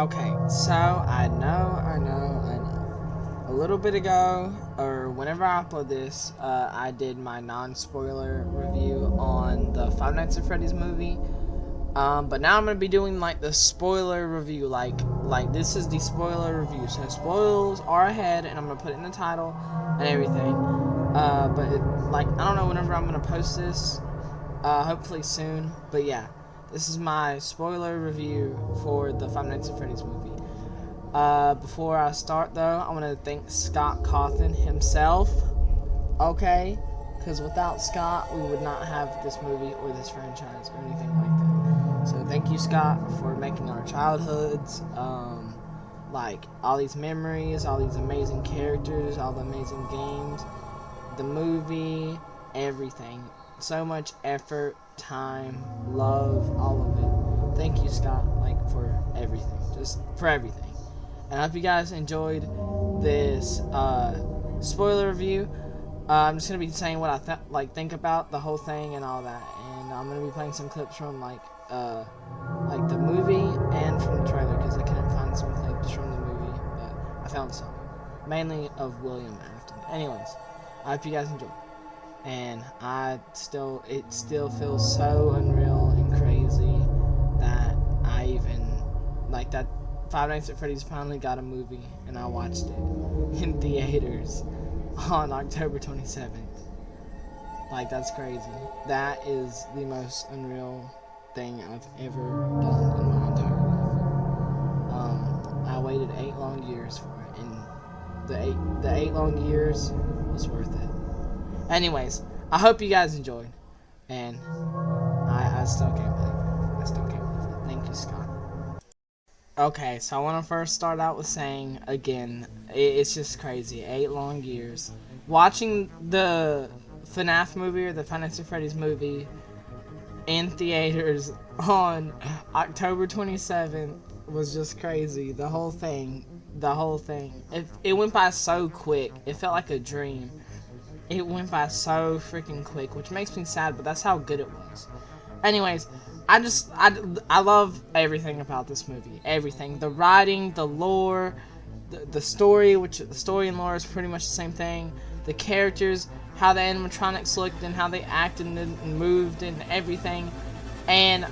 Okay, so I know. A little bit ago, or whenever I upload this, I did my non-spoiler review on the Five Nights at Freddy's movie. But now I'm gonna be doing like the spoiler review, like this is the spoiler review. So spoilers are ahead, and I'm gonna put it in the title and everything. Like I don't know whenever I'm gonna post this. Hopefully soon. But yeah, this is my spoiler review for the Five Nights at Freddy's movie. Before I start though, I want to thank Scott Cawthon himself. Okay, because without Scott, we would not have this movie or this franchise or anything like that. So thank you, Scott, for making our childhoods, like all these memories, all these amazing characters, all the amazing games, the movie, everything. So much effort, time, love, all of it. Thank you, Scott, like for everything, just for everything. And I hope you guys enjoyed this spoiler review. I'm just gonna be saying what I think about the whole thing and all that, and I'm gonna be playing some clips from like the movie and from the trailer because I couldn't find some clips from the movie, but I found some, mainly of William Afton. Anyways, I hope you guys enjoy, and it still feels so unreal and crazy that I even like that Five Nights at Freddy's finally got a movie, and I watched it in theaters on October 27th. Like, that's crazy. That is the most unreal thing I've ever done in my entire life. I waited 8 long years for it, and the 8 long years was worth it. Anyways, I hope you guys enjoyed, and I still can't believe it. I still can't believe it. Thank you, Scott. Okay, so I want to first start out with saying, again, it's just crazy. 8 long years. Watching the FNAF movie or the Five Nights at Freddy's movie in theaters on October 27th was just crazy. The whole thing. The whole thing. It went by so quick. It felt like a dream. It went by so freaking quick, which makes me sad, but that's how good it was. Anyways, I love everything about this movie. Everything. The writing, the lore, the story, which the story and lore is pretty much the same thing. The characters, how the animatronics looked and how they acted and moved and everything. And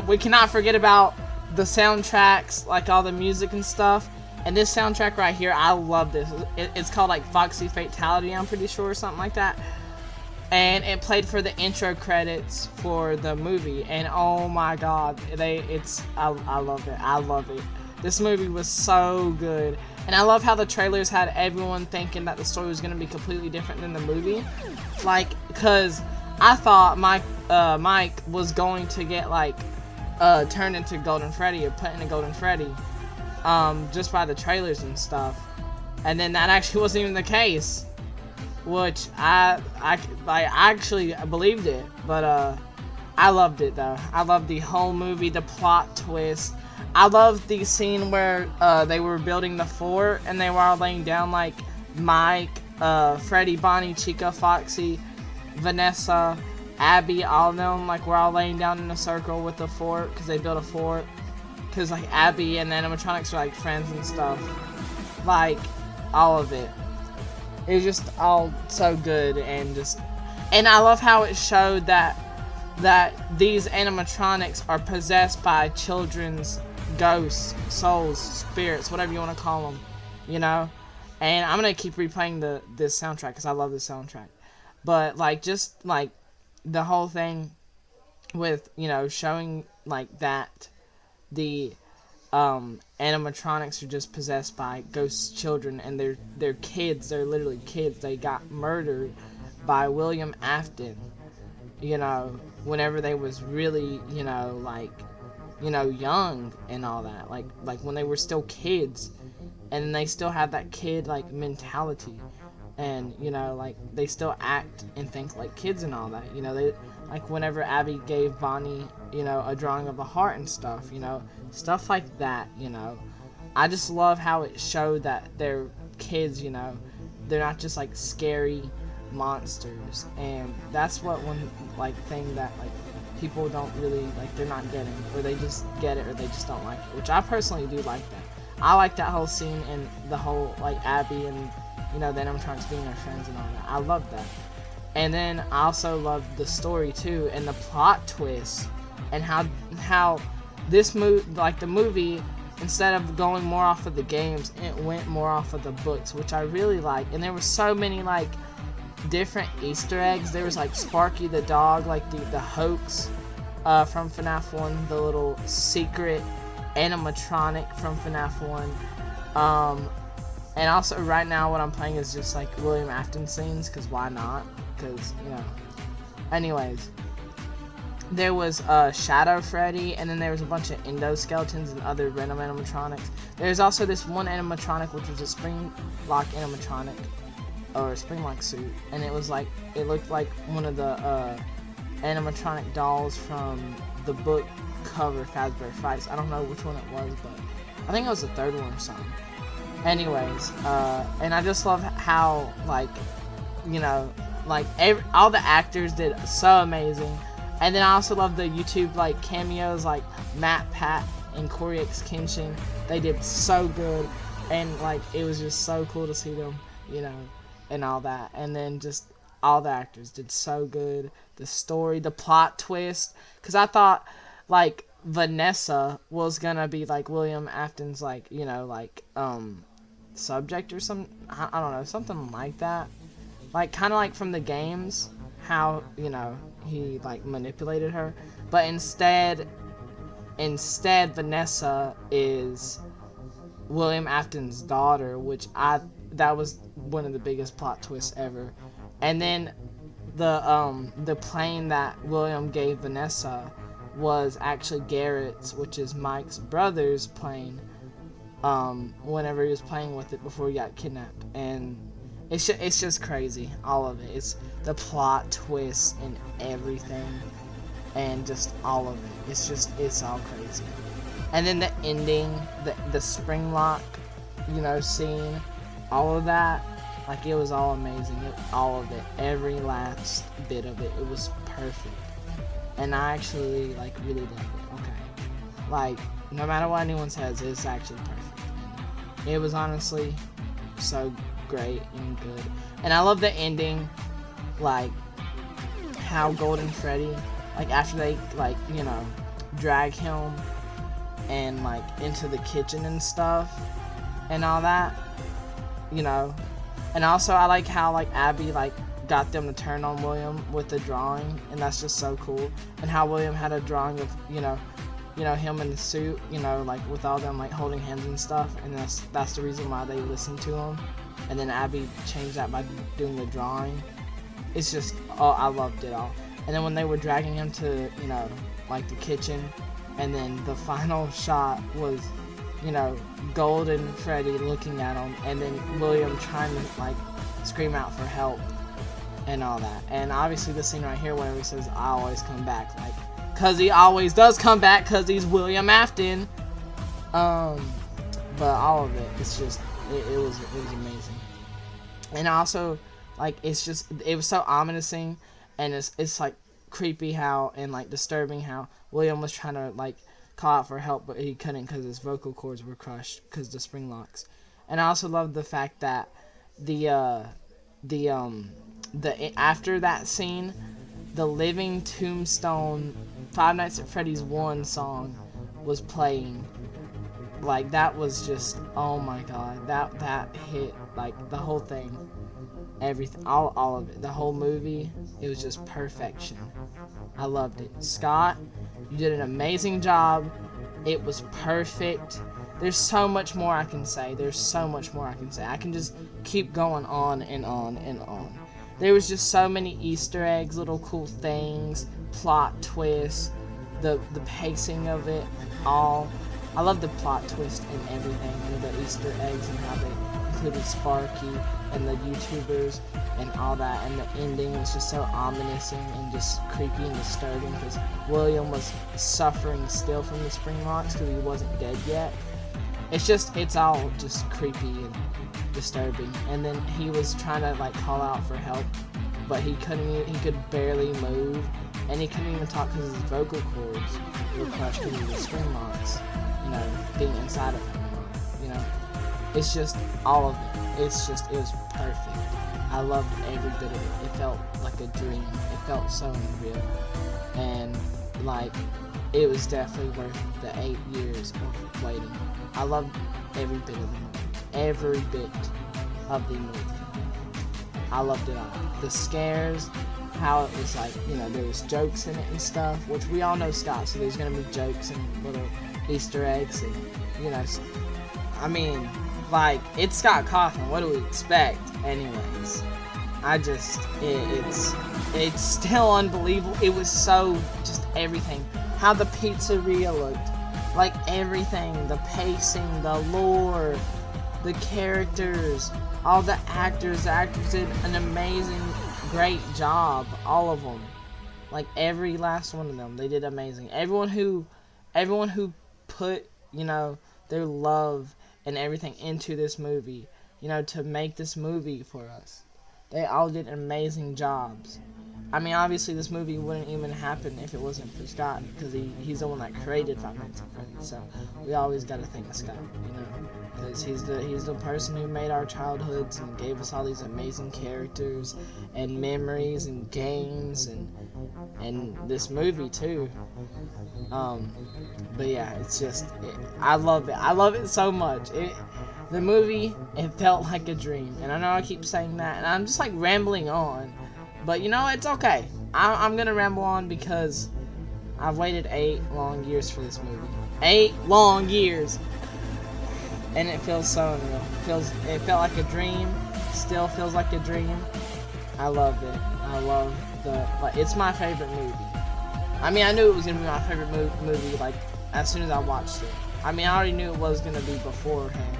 we cannot forget about the soundtracks, like all the music and stuff. And this soundtrack right here, I love this. It's called like Foxy Fatality, I'm pretty sure, or something like that. And it played for the intro credits for the movie, and oh my god, I love it. I love it. This movie was so good, and I love how the trailers had everyone thinking that the story was gonna be completely different than the movie, like, cause I thought Mike was going to get like turned into Golden Freddy or put in a Golden Freddy, just by the trailers and stuff, and then that actually wasn't even the case. Which I actually believed it, but I loved it though. I loved the whole movie, the plot twist. I loved the scene where they were building the fort and they were all laying down, like Mike, Freddy, Bonnie, Chica, Foxy, Vanessa, Abby, all of them, like we're all laying down in a circle with the fort because they built a fort. Because like Abby and the animatronics are like friends and stuff, like all of it. It was just all so good, and I love how it showed that these animatronics are possessed by children's ghosts, souls, spirits, whatever you want to call them, you know. And I'm gonna keep replaying this soundtrack because I love this soundtrack. But like just like the whole thing with showing like that the animatronics are just possessed by ghost children, and they're kids. They're literally kids. They got murdered by William Afton. Whenever they was really, young and all that. Like when they were still kids, and they still have that kid like mentality, and like they still act and think like kids and all that. They like whenever Abby gave Bonnie a drawing of a heart and stuff, stuff like that. I just love how it showed that they're kids. They're not just like scary monsters, and that's what one like thing that like people don't really, like, they're not getting, or they just get it, or they just don't like it, which I personally do like that. I like that whole scene and the whole, like, Abby and, you know, the animatronics being their friends and all that. I love that. And then I also love the story too, and the plot twist, and how this the movie, instead of going more off of the games, it went more off of the books, which I really like. And there were so many, like, different Easter eggs. There was, like, Sparky the dog, like the hoax from FNAF 1, the little secret animatronic from FNAF 1. And also right now what I'm playing is just, like, William Afton scenes, because why not? Because, you know. Anyways, there was Shadow Freddy, and then there was a bunch of endoskeletons and other random animatronics. There's also this one animatronic, which was a spring lock animatronic, or a spring lock suit, and it was like, it looked like one of the animatronic dolls from the book cover Fazbear Fights. I don't know which one it was, but I think it was the third one or something. Anyways, and I just love how, like, you know, like, all the actors did so amazing. And then I also love the YouTube, like, cameos, like Matt, Pat, and Corey X Kenshin. They did so good, and, like, it was just so cool to see them, you know, and all that. And then just all the actors did so good. The story, the plot twist, because I thought, like, Vanessa was gonna be, like, William Afton's, like, you know, like, subject or something. I don't know, something like that. Like, kind of like from the games, how, you know, he, like, manipulated her. But instead Vanessa is William Afton's daughter, which that was one of the biggest plot twists ever. And then the plane that William gave Vanessa was actually Garrett's, which is Mike's brother's plane, whenever he was playing with it before he got kidnapped. And it's just crazy, all of it. It's the plot twist and everything, and just all of it. It's all crazy. And then the ending, the spring lock, you know, scene, all of that, like, it was all amazing. All of it, every last bit of it, it was perfect. And I actually, like, really love it. Okay, like, no matter what anyone says, it's actually perfect. And it was honestly so great and good. And I love the ending, like, how Golden Freddy, like, after they, like, you know, drag him and, like, into the kitchen and stuff and all that, you know. And also I like how, like, Abby, like, got them to turn on William with the drawing, and that's just so cool. And how William had a drawing of, you know, him in the suit, you know, like, with all them, like, holding hands and stuff, and that's the reason why they listened to him. And then Abby changed that by doing the drawing. It's just, oh, I loved it all. And then when they were dragging him to, you know, like, the kitchen, and then the final shot was, you know, Golden Freddy looking at him, and then William trying to, like, scream out for help and all that. And obviously the scene right here whenever he says, I always come back, like, cause he always does come back, cause he's William Afton. But all of it, it's just, it was amazing. And also, like, it was so ominous-ing, and it's like creepy how, and, like, disturbing how William was trying to, like, call out for help, but he couldn't because his vocal cords were crushed because of the spring locks. And I also love the fact that after that scene, the Living Tombstone Five Nights at Freddy's 1 song was playing. Like, that was just, oh my god, that hit, like, the whole thing, everything, all of it, the whole movie. It was just perfection. I loved it. Scott, you did an amazing job. It was perfect. There's so much more I can say. I can just keep going on and on and on. There was just so many Easter eggs, little cool things, plot twists, the pacing of it all. I love the plot twist and everything, and the Easter eggs, and how they included Sparky and the YouTubers and all that. And the ending was just so ominous and just creepy and disturbing, because William was suffering still from the spring locks because he wasn't dead yet. It's all just creepy and disturbing. And then he was trying to, like, call out for help, but he couldn't. He could barely move, and he couldn't even talk because his vocal cords were crushed into the spring locks, you know, being inside of him, you know. It's just all of it. It was perfect. I loved every bit of it. It felt like a dream. It felt so unreal. And, like, it was definitely worth the 8 years of waiting. I loved every bit of the movie. Every bit of the movie. I loved it all. The scares, how it was like, you know, there was jokes in it and stuff, which we all know Scott, so there's going to be jokes and little Easter eggs and, you know, I mean, like, it's Scott Cawthon. What do we expect? Anyways, it's still unbelievable. It was so, just everything. How the pizzeria looked. Like, everything. The pacing, the lore, the characters, all the actors. The actors did an amazing, great job. All of them. Like, every last one of them. They did amazing. Everyone who put, you know, their love and everything into this movie, you know, to make this movie for us. They all did amazing jobs. I mean, obviously this movie wouldn't even happen if it wasn't for Scott, because he's the one that created Five Nights at Freddy's, so we always got to thank Scott, you know, because he's the person who made our childhoods and gave us all these amazing characters and memories and games and this movie too. But yeah, it's just, I love it. I love it so much. The movie, it felt like a dream. And I know I keep saying that, and I'm just like rambling on. But you know, it's okay. I'm gonna ramble on because I've waited 8 long years for this movie. 8 long years! And it feels so unreal. It felt like a dream. Still feels like a dream. I love it. I love it's my favorite movie. I mean, I knew it was gonna be my favorite movie, like, as soon as I watched it. I mean, I already knew it was gonna be beforehand.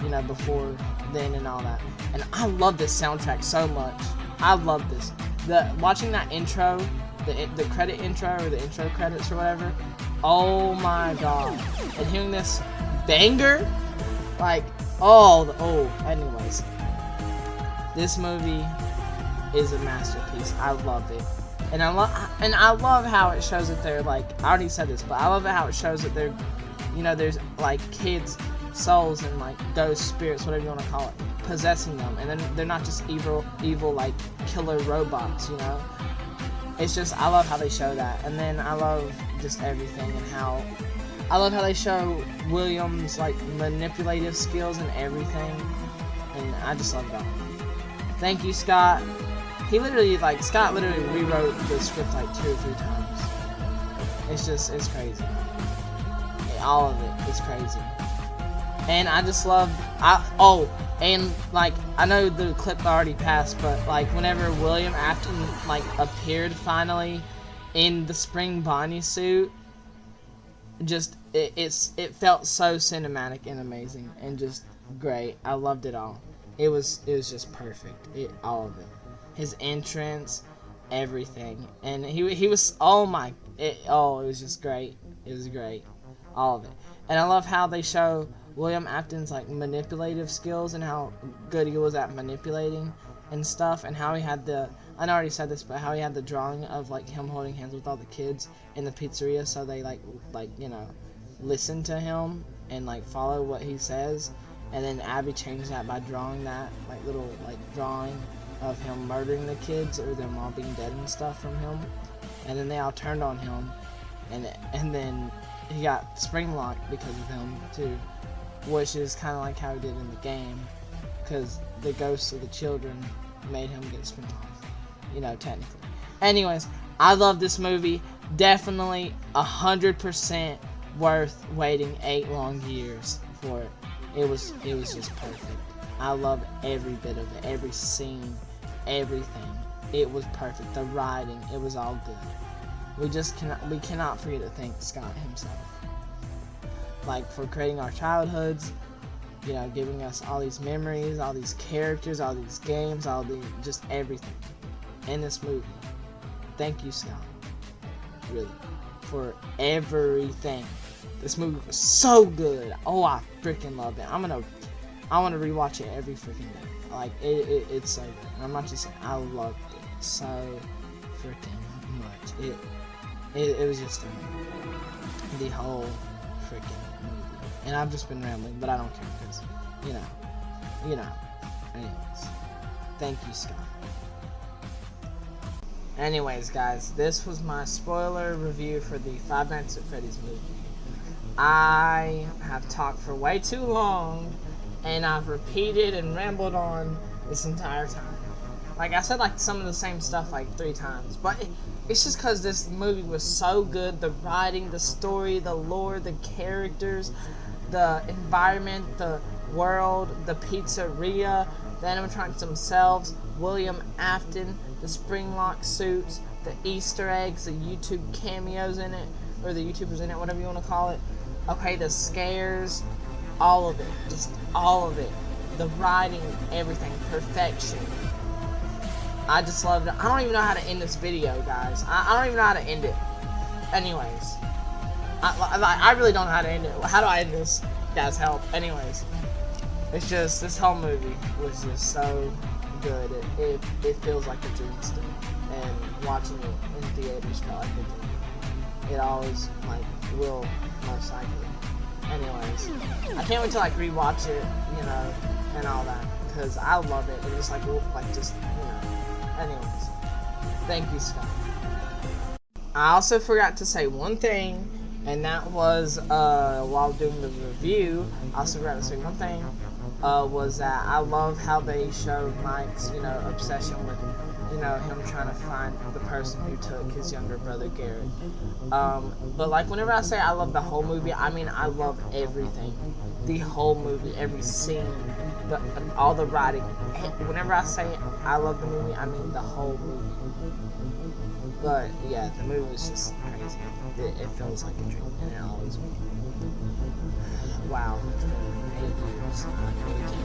You know, before then and all that. And I love this soundtrack so much. I love this. Watching that intro, the credit intro, or the intro credits or whatever, oh my god. And hearing this banger, like, anyways. This movie is a masterpiece. I love it. And I love how it shows that they're, like, I already said this, but I love how it shows that they're, you know, there's, like, kids' souls and, like, ghost spirits, whatever you want to call it, possessing them, and then they're not just evil like killer robots, you know. It's just, I love how they show that. And then I love just everything, and how I love how they show William's, like, manipulative skills and everything, and I just love it all. Thank you, Scott. Scott literally rewrote the script like 2 or 3 times. It's crazy. All of it is crazy. And I just love, and, like, I know the clip already passed, but, like, whenever William Afton, like, appeared finally in the spring Bonnie suit, just, it felt so cinematic and amazing, and just great. I loved it all. It was just perfect. All of it. His entrance, everything. And he was, it was just great. It was great. All of it. And I love how they show William Afton's, like, manipulative skills and how good he was at manipulating and stuff, and how he had I already said this, but how he had the drawing of, like, him holding hands with all the kids in the pizzeria, so they like you know, listen to him and, like, follow what he says. And then Abby changed that by drawing that, like, little, like, drawing of him murdering the kids, or them all being dead and stuff from him. And then they all turned on him, and then he got spring locked because of him too, which is kind of like how he did in the game, because the ghosts of the children made him get spring locked, you know, technically. Anyways, I love this movie. Definitely 100% worth waiting 8 long years for it. It was just perfect. I love every bit of it, every scene, everything. It was perfect. The writing, it was all good. We cannot forget to thank Scott himself, like, for creating our childhoods, you know, giving us all these memories, all these characters, all these games, just everything in this movie. Thank you, Scott, really, for everything. This movie was so good. Oh, I freaking love it. I want to rewatch it every freaking day. Like, it's so good. And I'm not just saying, I loved it so freaking much. it was just the whole freaking movie. And I've just been rambling, but I don't care because, you know. Anyways, thank you, Scott. Anyways, guys, this was my spoiler review for the Five Nights at Freddy's movie. I have talked for way too long, and I've repeated and rambled on this entire time. Like, I said, like, some of the same stuff, like, 3 times. But it's just because this movie was so good. The writing, the story, the lore, the characters, the environment, the world, the pizzeria, the animatronics themselves, William Afton, the Springlock suits, the Easter eggs, the YouTube cameos in it, or the YouTubers in it, whatever you want to call it. Okay, the scares, all of it, just all of it. The writing, everything, perfection. I just loved it. I don't even know how to end this video, guys. I don't even know how to end it. Anyways, I really don't know how to end it. How do I end this? Guys, help. Anyways, it's just, this whole movie was just so good. It feels like a dream still. And watching it in theaters felt like a dream. It always, like, will most likely. Anyways, I can't wait to, like, rewatch it, you know, and all that, because I love it. And just, like, just, you know. Anyways, thank you, Scott. I also forgot to say one thing, and that was, while doing the review, I also forgot to say one thing, was that I love how they showed Mike's, you know, obsession with, you know, him trying to find the person who took his younger brother, Garrett. But, like, whenever I say I love the whole movie, I mean I love everything. The whole movie, every scene, all the writing. Whenever I say I love the movie, I mean the whole movie. But, yeah, the movie was just crazy. It feels like a dream, and it always will. Wow, it's been 8 years. I really can't